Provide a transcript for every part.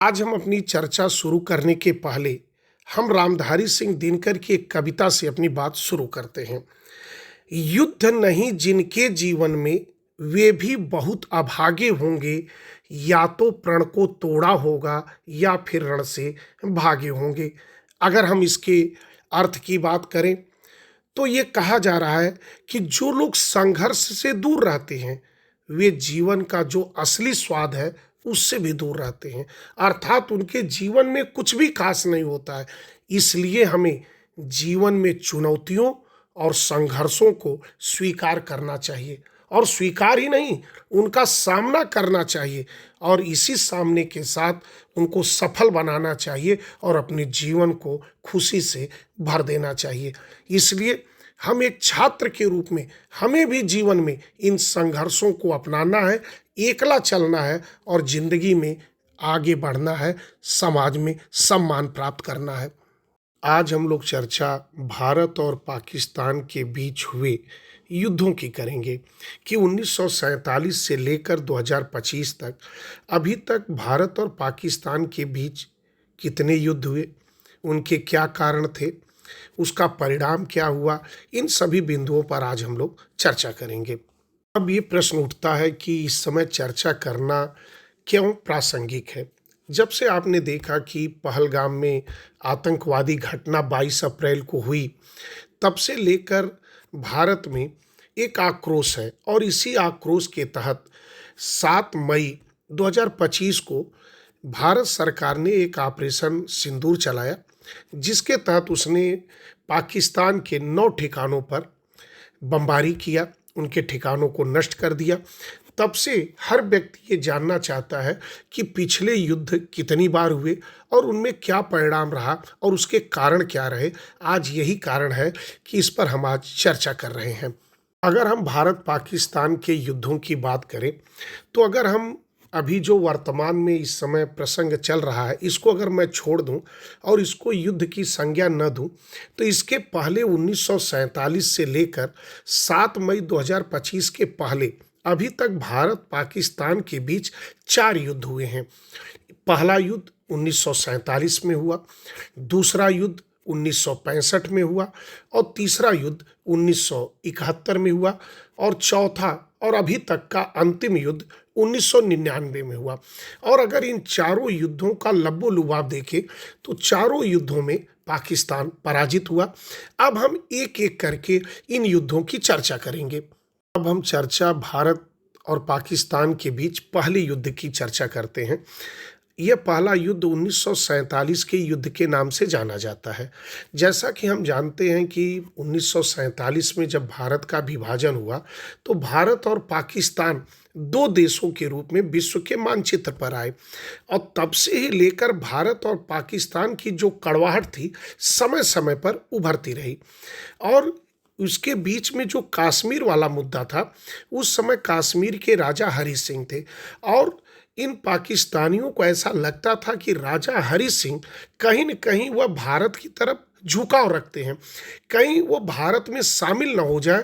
आज हम अपनी चर्चा शुरू करने के पहले हम रामधारी सिंह दिनकर की एक कविता से अपनी बात शुरू करते हैं। युद्ध नहीं जिनके जीवन में, वे भी बहुत अभागे होंगे। या तो प्रण को तोड़ा होगा या फिर रण से भागे होंगे। अगर हम इसके अर्थ की बात करें तो ये कहा जा रहा है कि जो लोग संघर्ष से दूर रहते हैं वे जीवन का जो असली स्वाद है उससे भी दूर रहते हैं, अर्थात उनके जीवन में कुछ भी खास नहीं होता है। इसलिए हमें जीवन में चुनौतियों और संघर्षों को स्वीकार करना चाहिए, और स्वीकार ही नहीं, उनका सामना करना चाहिए, और इसी सामने के साथ उनको सफल बनाना चाहिए और अपने जीवन को खुशी से भर देना चाहिए। इसलिए हम एक छात्र के रूप में हमें भी जीवन में इन संघर्षों को अपनाना है, एकला चलना है और जिंदगी में आगे बढ़ना है, समाज में सम्मान प्राप्त करना है। आज हम लोग चर्चा भारत और पाकिस्तान के बीच हुए युद्धों की करेंगे कि 1947 से लेकर 2025 तक अभी तक भारत और पाकिस्तान के बीच कितने युद्ध हुए, उनके क्या कारण थे, उसका परिणाम क्या हुआ, इन सभी बिंदुओं पर आज हम लोग चर्चा करेंगे। अब ये प्रश्न उठता है कि इस समय चर्चा करना क्यों प्रासंगिक है। जब से आपने देखा कि पहलगाम में आतंकवादी घटना 22 अप्रैल को हुई, तब से लेकर भारत में एक आक्रोश है, और इसी आक्रोश के तहत 7 मई 2025 को भारत सरकार ने एक ऑपरेशन सिंदूर चलाया, जिसके तहत उसने पाकिस्तान के 9 ठिकानों पर बमबारी किया, उनके ठिकानों को नष्ट कर दिया। तब से हर व्यक्ति ये जानना चाहता है कि पिछले युद्ध कितनी बार हुए और उनमें क्या परिणाम रहा और उसके कारण क्या रहे। आज यही कारण है कि इस पर हम आज चर्चा कर रहे हैं। अगर हम भारत पाकिस्तान के युद्धों की बात करें तो अगर हम अभी जो वर्तमान में इस समय प्रसंग चल रहा है इसको अगर मैं छोड़ दूं और इसको युद्ध की संज्ञा न दूं, तो इसके पहले 1947 से लेकर 7 मई 2025 के पहले अभी तक भारत पाकिस्तान के बीच 4 युद्ध हुए हैं। पहला युद्ध 1947 में हुआ, दूसरा युद्ध 1965 में हुआ, और तीसरा युद्ध 1971 में हुआ, और चौथा और अभी तक का अंतिम युद्ध 1999 में हुआ। और अगर इन चारों युद्धों का लबो-लुबाब देखें तो चारों युद्धों में पाकिस्तान पराजित हुआ। अब हम एक एक करके इन युद्धों की चर्चा करेंगे। अब हम चर्चा भारत और पाकिस्तान के बीच पहले युद्ध की चर्चा करते हैं। यह पहला युद्ध 1947 के युद्ध के नाम से जाना जाता है। जैसा कि हम जानते हैं कि 1947 में जब भारत का विभाजन हुआ तो भारत और पाकिस्तान 2 देशों के रूप में विश्व के मानचित्र पर आए, और तब से ही लेकर भारत और पाकिस्तान की जो कड़वाहट थी समय समय पर उभरती रही। और उसके बीच में जो कश्मीर वाला मुद्दा था, उस समय कश्मीर के राजा हरि सिंह थे, और इन पाकिस्तानियों को ऐसा लगता था कि राजा हरि सिंह कहीं न कहीं वह भारत की तरफ झुकाव रखते हैं, कहीं वो भारत में शामिल न हो जाए।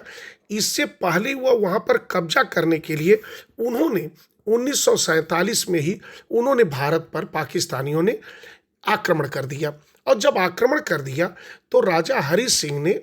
इससे पहले वह वहाँ पर कब्जा करने के लिए उन्होंने 1947 में ही उन्होंने भारत पर पाकिस्तानियों ने आक्रमण कर दिया। और जब आक्रमण कर दिया तो राजा हरि सिंह ने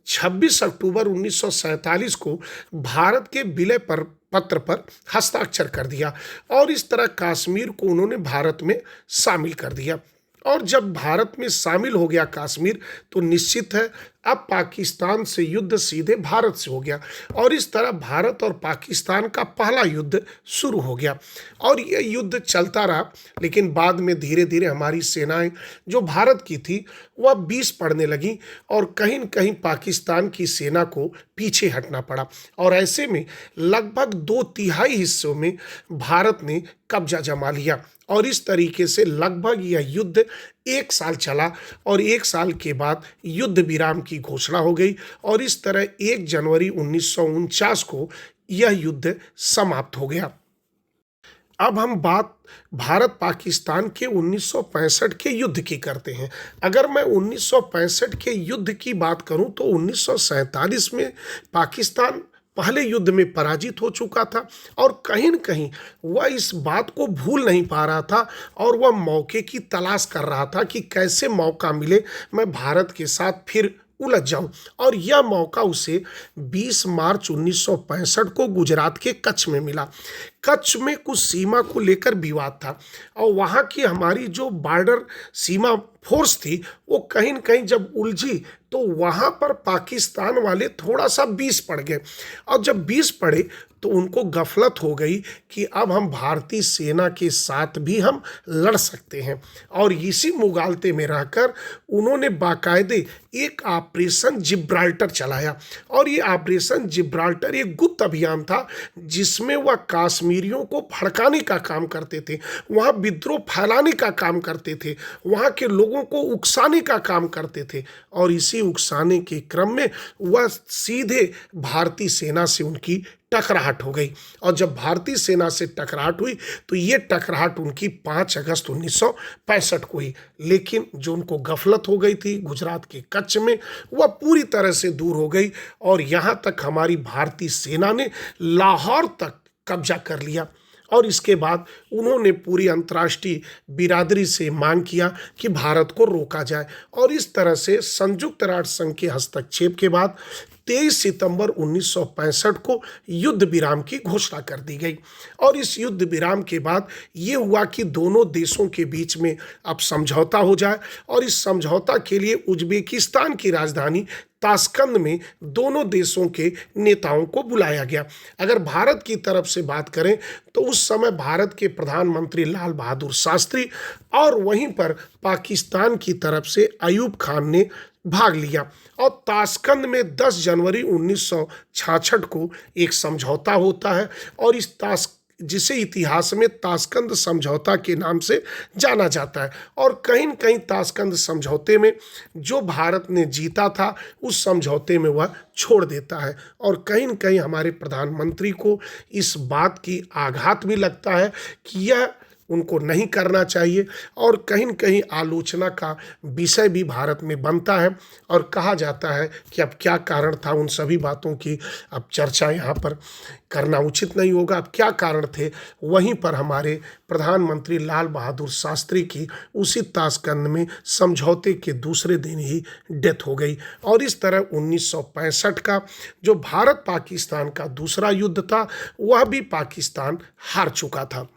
26 अक्टूबर 1947 को भारत के विलय पर पत्र पर हस्ताक्षर कर दिया, और इस तरह कश्मीर को उन्होंने भारत में शामिल कर दिया। और जब भारत में शामिल हो गया कश्मीर, तो निश्चित है अब पाकिस्तान से युद्ध सीधे भारत से हो गया, और इस तरह भारत और पाकिस्तान का पहला युद्ध शुरू हो गया। और यह युद्ध चलता रहा, लेकिन बाद में धीरे धीरे हमारी सेनाएं जो भारत की थी वह बीस पड़ने लगी, और कहीं न कहीं पाकिस्तान की सेना को पीछे हटना पड़ा, और ऐसे में लगभग 2/3 हिस्सों में भारत ने कब्जा जमा लिया। और इस तरीके से लगभग यह युद्ध 1 साल चला, और 1 साल के बाद युद्ध विराम की घोषणा हो गई, और इस तरह 1 जनवरी 1949 को यह युद्ध समाप्त हो गया। अब हम बात भारत पाकिस्तान के 1965 के युद्ध की करते हैं। अगर मैं 1965 के युद्ध की बात करूं तो 1947 में पाकिस्तान पहले युद्ध में पराजित हो चुका था और कहीं न कहीं वह इस बात को भूल नहीं पा रहा था और वह मौके की तलाश कर रहा था कि कैसे मौका मिले मैं भारत के साथ फिर उलझ जाऊं। और यह मौका उसे 20 मार्च 1965 को गुजरात के कच्छ में मिला। कच्छ में कुछ सीमा को लेकर विवाद था और वहाँ की हमारी जो बॉर्डर सीमा फोर्स थी वो कहीं न कहीं जब उलझी तो वहाँ पर पाकिस्तान वाले थोड़ा सा बीस पड़ गए और जब बीस पड़े तो उनको गफलत हो गई कि अब हम भारतीय सेना के साथ भी हम लड़ सकते हैं। और इसी मुगालते में रहकर उन्होंने बाकायदे एक ऑपरेशन जिब्राल्टर चलाया और ये ऑपरेशन जिब्राल्टर एक गुप्त अभियान था जिसमें वह कश्मीरियों को भड़काने का काम करते थे, वहाँ विद्रोह फैलाने का काम करते थे, वहाँ के लोगों को उकसाने का काम करते थे। और इसी उकसाने के क्रम में वह सीधे भारतीय सेना से उनकी टकराहट हो गई और जब भारतीय सेना से टकराहट हुई तो ये टकराहट उनकी 5 अगस्त 1965 को हुई। लेकिन जो उनको गफलत हो गई थी गुजरात के कच्छ में वह पूरी तरह से दूर हो गई और यहाँ तक हमारी भारतीय सेना ने लाहौर तक कब्जा कर लिया। और इसके बाद उन्होंने पूरी अंतर्राष्ट्रीय बिरादरी से मांग किया कि भारत को रोका जाए और इस तरह से संयुक्त राष्ट्र संघ के हस्तक्षेप के बाद 23 सितंबर 1965 को युद्ध विराम की घोषणा कर दी गई। और इस युद्ध विराम के बाद ये हुआ कि दोनों देशों के बीच में अब समझौता हो जाए और इस समझौता के लिए उज्बेकिस्तान की राजधानी ताशकंद में दोनों देशों के नेताओं को बुलाया गया। अगर भारत की तरफ से बात करें तो उस समय भारत के प्रधानमंत्री लाल बहादुर शास्त्री और वहीं पर पाकिस्तान की तरफ से अयूब खान ने भाग लिया और ताशकंद में 10 जनवरी 1966 को एक समझौता होता है और इस जिसे इतिहास में ताशकंद समझौता के नाम से जाना जाता है। और कहीं न कहीं ताशकंद समझौते में जो भारत ने जीता था उस समझौते में वह छोड़ देता है और कहीं न कहीं हमारे प्रधानमंत्री को इस बात की आघात भी लगता है कि यह उनको नहीं करना चाहिए और कहीं न कहीं आलोचना का विषय भी भारत में बनता है और कहा जाता है कि अब क्या कारण था उन सभी बातों की अब चर्चा यहाँ पर करना उचित नहीं होगा। अब क्या कारण थे वहीं पर हमारे प्रधानमंत्री लाल बहादुर शास्त्री की उसी ताशकंद में समझौते के दूसरे दिन ही डेथ हो गई और इस तरह 1965 का जो भारत पाकिस्तान का दूसरा युद्ध था वह भी पाकिस्तान हार चुका था।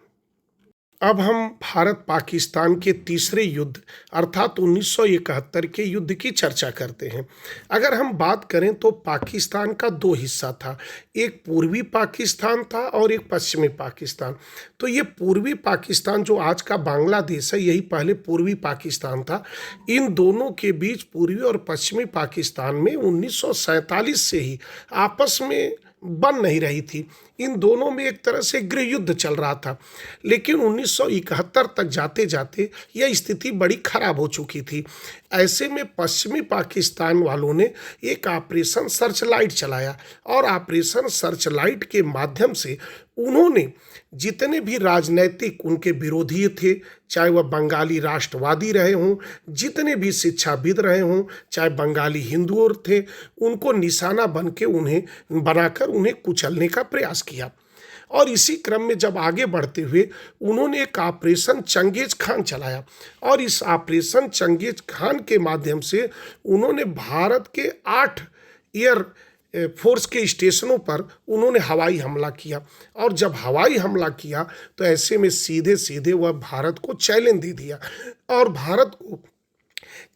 अब हम भारत पाकिस्तान के तीसरे युद्ध अर्थात 1971 के युद्ध की चर्चा करते हैं। अगर हम बात करें तो पाकिस्तान का 2 हिस्सा था, एक पूर्वी पाकिस्तान था और एक पश्चिमी पाकिस्तान। तो ये पूर्वी पाकिस्तान जो आज का बांग्लादेश है यही पहले पूर्वी पाकिस्तान था। इन दोनों के बीच पूर्वी और पश्चिमी पाकिस्तान में 1947 से ही आपस में बन नहीं रही थी। इन दोनों में एक तरह से गृह युद्ध चल रहा था लेकिन 1971 तक जाते जाते यह स्थिति बड़ी खराब हो चुकी थी। ऐसे में पश्चिमी पाकिस्तान वालों ने एक ऑपरेशन सर्चलाइट चलाया और ऑपरेशन सर्चलाइट के माध्यम से उन्होंने जितने भी राजनैतिक उनके विरोधी थे, चाहे वह बंगाली राष्ट्रवादी रहे हों, जितने भी शिक्षाविद रहे हों, चाहे बंगाली हिंदू थे, उनको निशाना बनाकर उन्हें कुचलने का प्रयास किया। और इसी क्रम में जब आगे बढ़ते हुए उन्होंने एक ऑपरेशन चंगेज खान चलाया और इस ऑपरेशन चंगेज खान के माध्यम से उन्होंने भारत के 8 एयर फोर्स के स्टेशनों पर उन्होंने हवाई हमला किया और जब हवाई हमला किया तो ऐसे में सीधे सीधे वह भारत को चैलेंज दे दिया और भारत को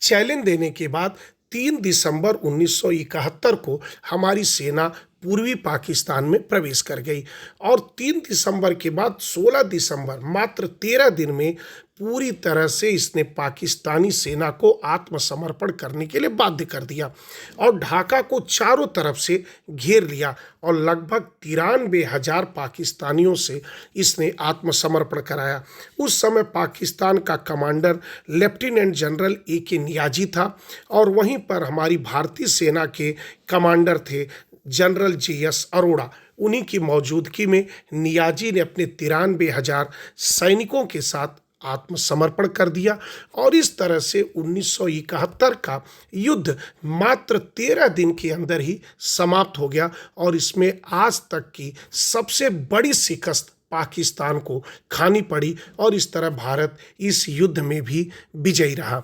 चैलेंज देने के बाद 3 दिसंबर 1971 को हमारी सेना पूर्वी पाकिस्तान में प्रवेश कर गई और 3 दिसंबर के बाद 16 दिसंबर मात्र 13 दिन में पूरी तरह से इसने पाकिस्तानी सेना को आत्मसमर्पण करने के लिए बाध्य कर दिया और ढाका को चारों तरफ से घेर लिया और लगभग 93,000 पाकिस्तानियों से इसने आत्मसमर्पण कराया। उस समय पाकिस्तान का commander lieutenant general A.K. Niazi था और वहीं पर हमारी भारतीय सेना के कमांडर थे जनरल J.S. अरोड़ा। उन्हीं की मौजूदगी में नियाजी ने अपने 93,000 सैनिकों के साथ आत्मसमर्पण कर दिया और इस तरह से 1971 का युद्ध मात्र 13 दिन के अंदर ही समाप्त हो गया और इसमें आज तक की सबसे बड़ी शिकस्त पाकिस्तान को खानी पड़ी और इस तरह भारत इस युद्ध में भी विजयी रहा।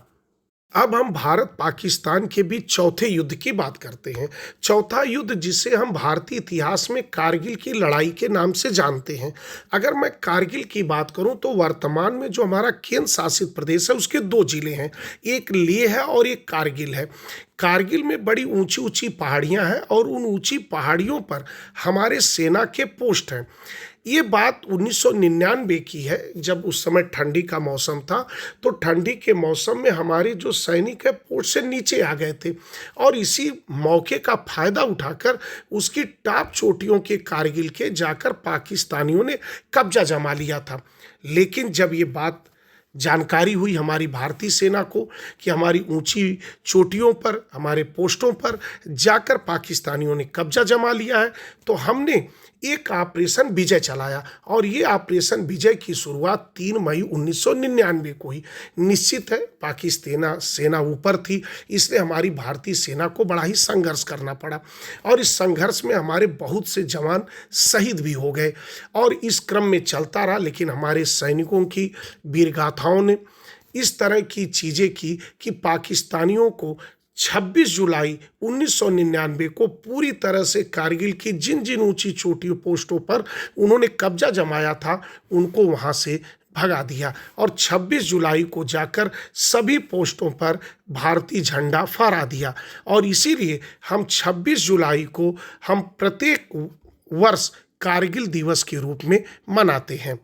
अब हम भारत पाकिस्तान के बीच चौथे युद्ध की बात करते हैं। चौथा युद्ध जिसे हम भारतीय इतिहास में कारगिल की लड़ाई के नाम से जानते हैं। अगर मैं कारगिल की बात करूं तो वर्तमान में जो हमारा केंद्र शासित प्रदेश है उसके दो जिले हैं, एक लेह है और एक कारगिल है। कारगिल में बड़ी ऊंची ऊंची पहाड़ियां हैं और उन ऊंची पहाड़ियों पर हमारे सेना के पोस्ट हैं। ये बात 1999 की है, जब उस समय ठंडी का मौसम था। तो ठंडी के मौसम में हमारे जो सैनिक है पोस्ट से नीचे आ गए थे और इसी मौके का फायदा उठाकर उसकी टॉप चोटियों के कारगिल के जाकर पाकिस्तानियों ने कब्जा जमा लिया था। लेकिन जब ये बात जानकारी हुई हमारी भारतीय सेना को कि हमारी ऊंची चोटियों पर, हमारे पोस्टों पर जाकर पाकिस्तानियों ने कब्जा जमा लिया है, तो हमने एक ऑपरेशन विजय चलाया और ये ऑपरेशन विजय की शुरुआत 3 मई 1999 को हुई। निश्चित है पाकिस्तान सेना ऊपर थी, इसलिए हमारी भारतीय सेना को बड़ा ही संघर्ष करना पड़ा और इस संघर्ष में हमारे बहुत से जवान शहीद भी हो गए और इस क्रम में चलता रहा। लेकिन हमारे सैनिकों की वीरगाथाओं ने इस तरह की चीज़ें की कि पाकिस्तानियों को 26 जुलाई 1999 को पूरी तरह से कारगिल की जिन जिन ऊंची चोटियों पोस्टों पर उन्होंने कब्जा जमाया था उनको वहां से भगा दिया और 26 जुलाई को जाकर सभी पोस्टों पर भारतीय झंडा फहरा दिया। और इसीलिए हम 26 जुलाई को हम प्रत्येक वर्ष कारगिल दिवस के रूप में मनाते हैं।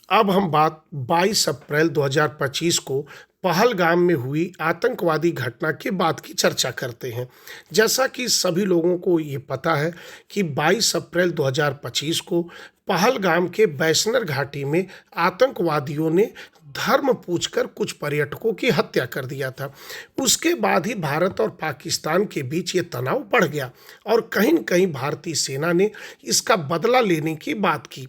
अब हम बात 22 अप्रैल 2025 को पहलगाम में हुई आतंकवादी घटना के बाद की चर्चा करते हैं। जैसा कि सभी लोगों को ये पता है कि 22 अप्रैल 2025 को पहलगाम के बैसनर घाटी में आतंकवादियों ने धर्म पूछकर कुछ पर्यटकों की हत्या कर दिया था। उसके बाद ही भारत और पाकिस्तान के बीच ये तनाव बढ़ गया और कहीं न कहीं भारतीय सेना ने इसका बदला लेने की बात की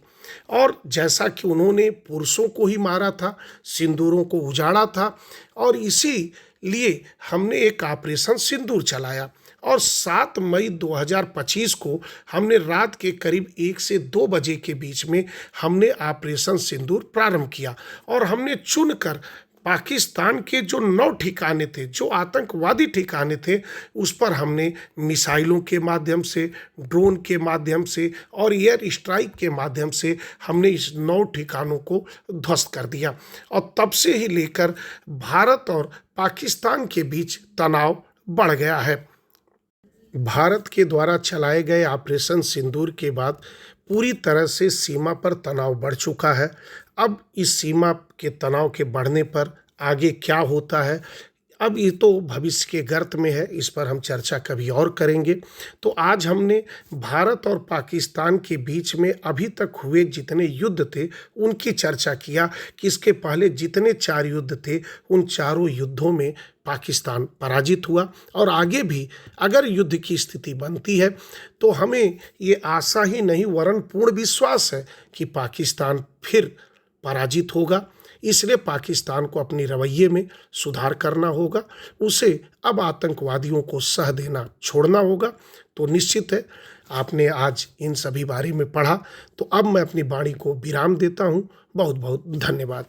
और जैसा कि उन्होंने पुरुषों को ही मारा था, सिंदूरों को उजाड़ा था और इसीलिए हमने एक ऑपरेशन सिंदूर चलाया और 7 मई 2025 को हमने रात के करीब 1 से 2 बजे के बीच में हमने ऑपरेशन सिंदूर प्रारंभ किया और हमने चुनकर पाकिस्तान के जो 9 ठिकाने थे, जो आतंकवादी ठिकाने थे, उस पर हमने मिसाइलों के माध्यम से, ड्रोन के माध्यम से और एयर स्ट्राइक के माध्यम से हमने इस 9 ठिकानों को ध्वस्त कर दिया और तब से ही लेकर भारत और पाकिस्तान के बीच तनाव बढ़ गया है। भारत के द्वारा चलाए गए ऑपरेशन सिंदूर के बाद पूरी तरह से सीमा पर तनाव बढ़ चुका है। अब इस सीमा के तनाव के बढ़ने पर आगे क्या होता है, अब ये तो भविष्य के गर्त में है, इस पर हम चर्चा कभी और करेंगे। तो आज हमने भारत और पाकिस्तान के बीच में अभी तक हुए जितने युद्ध थे उनकी चर्चा किया कि इसके पहले जितने 4 युद्ध थे उन चारों युद्धों में पाकिस्तान पराजित हुआ और आगे भी अगर युद्ध की स्थिति बनती है तो हमें ये आशा ही नहीं वरन पूर्ण विश्वास है कि पाकिस्तान फिर पराजित होगा। इसलिए पाकिस्तान को अपने रवैये में सुधार करना होगा, उसे अब आतंकवादियों को सह देना छोड़ना होगा। तो निश्चित है आपने आज इन सभी बारे में पढ़ा, तो अब मैं अपनी वाणी को विराम देता हूँ। बहुत बहुत धन्यवाद।